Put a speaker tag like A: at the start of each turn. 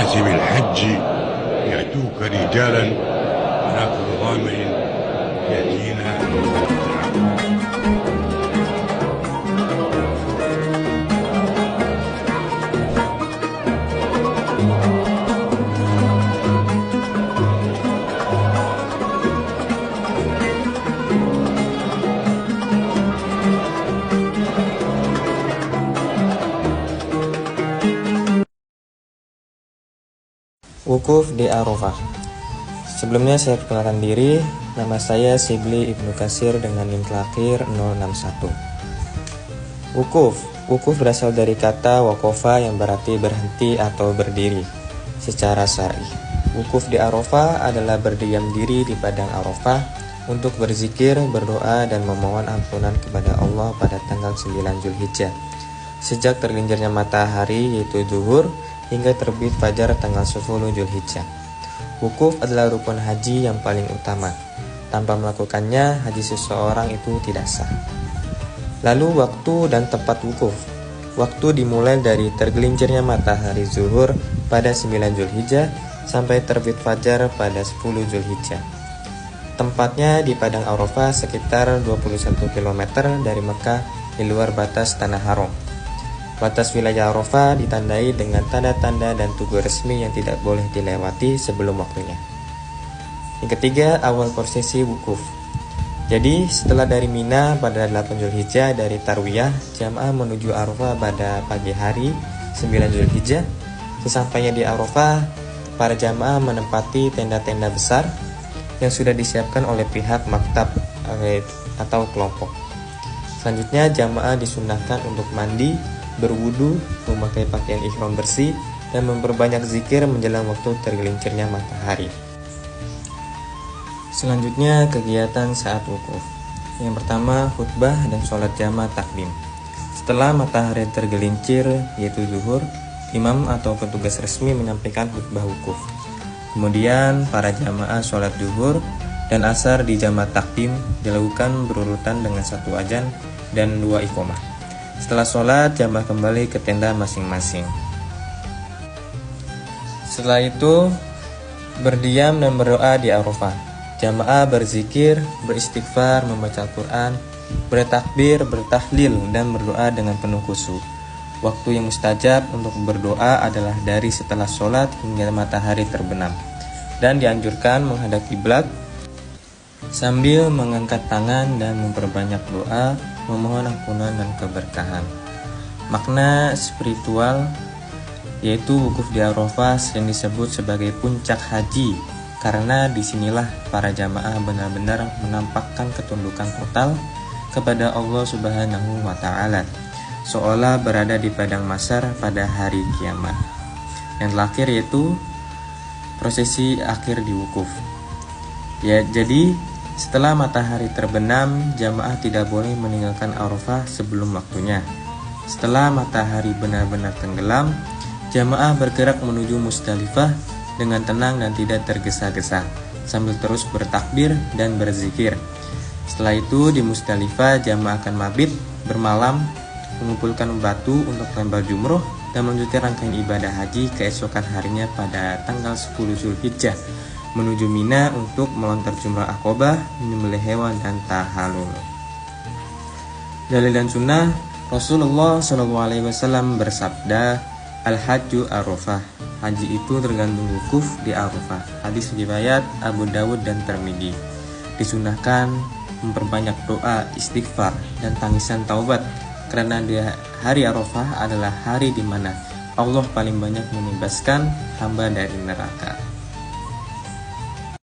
A: مواسم الحج يأتوك رجالا على كل ضامر يأتينا من
B: Wukuf di Arafah. Sebelumnya saya perkenalkan diri, nama saya Sibli Ibnu Katsir dengan NIM terakhir 061. Wukuf berasal dari kata waqafa yang berarti berhenti atau berdiri. Secara syar'i, wukuf di Arafah adalah berdiam diri di padang Arafah untuk berzikir, berdoa dan memohon ampunan kepada Allah pada tanggal 9 Zulhijjah. Sejak tergelincirnya matahari yaitu zuhur hingga terbit fajar tanggal 10 Zulhijjah. Wukuf adalah rukun haji yang paling utama. Tanpa melakukannya, haji seseorang itu tidak sah. Lalu waktu dan tempat wukuf. Waktu dimulai dari tergelincirnya matahari zuhur pada 9 Zulhijjah sampai terbit fajar pada 10 Zulhijjah. Tempatnya di padang Arafah sekitar 21 km dari Mekah di luar batas Tanah Haram. Batas wilayah Arafah ditandai dengan tanda-tanda dan tugu resmi yang tidak boleh dilewati sebelum waktunya. Yang ketiga, awal prosesi wukuf. Jadi, setelah dari Mina pada 8 Zulhijjah dari Tarwiyah, jamaah menuju Arafah pada pagi hari 9 Zulhijjah. Sesampainya di Arafah, para jamaah menempati tenda-tenda besar yang sudah disiapkan oleh pihak maktab atau kelompok. Selanjutnya, jamaah disunahkan untuk mandi, berwudu, memakai pakaian ihram bersih, dan memperbanyak zikir menjelang waktu tergelincirnya matahari. Selanjutnya, kegiatan saat wukuf. Yang pertama, khutbah dan sholat jamaah takdim. Setelah matahari tergelincir, yaitu zuhur, imam atau petugas resmi menyampaikan khutbah wukuf. Kemudian, para jamaah sholat zuhur dan asar di jamaah takdim dilakukan berurutan dengan satu adzan dan 2 iqamah. Setelah sholat, jamaah kembali ke tenda masing-masing. Setelah itu, berdiam dan berdoa di Arafah. Jamaah berzikir, beristighfar, membaca Al-Quran, bertakbir, bertahlil, dan berdoa dengan penuh khusyuk. Waktu yang mustajab untuk berdoa adalah dari setelah sholat hingga matahari terbenam, dan dianjurkan menghadap kiblat sambil mengangkat tangan dan memperbanyak doa, memohon ampunan dan keberkahan. Makna spiritual yaitu wukuf di Arafah sering disebut sebagai puncak haji, karena disinilah para jamaah benar-benar menampakkan ketundukan total kepada Allah Subhanahu wa Ta'ala, seolah berada di padang mahsyar pada hari kiamat. Yang terakhir yaitu prosesi akhir di wukuf. Jadi setelah matahari terbenam, jamaah tidak boleh meninggalkan Arafah sebelum waktunya. Setelah matahari benar-benar tenggelam, jamaah bergerak menuju Musdalifah dengan tenang dan tidak tergesa-gesa, sambil terus bertakbir dan berzikir. Setelah itu di Musdalifah, jamaah akan mabit, bermalam, mengumpulkan batu untuk lempar jumroh, dan melanjutkan rangkaian ibadah haji keesokan harinya pada tanggal 10 Zulhijjah menuju Mina untuk melontar jumrah Aqobah, menyembelih hewan dan tahalul. Dalil dan sunnah, Rasulullah SAW bersabda, Al-Hajju Arafah, haji itu tergantung wukuf di Arafah. Hadis riwayat Abu Dawud dan Tirmidzi. Disunahkan memperbanyak doa, istighfar, dan tangisan taubat, karena di hari Arafah adalah hari di mana Allah paling banyak membebaskan hamba dari neraka.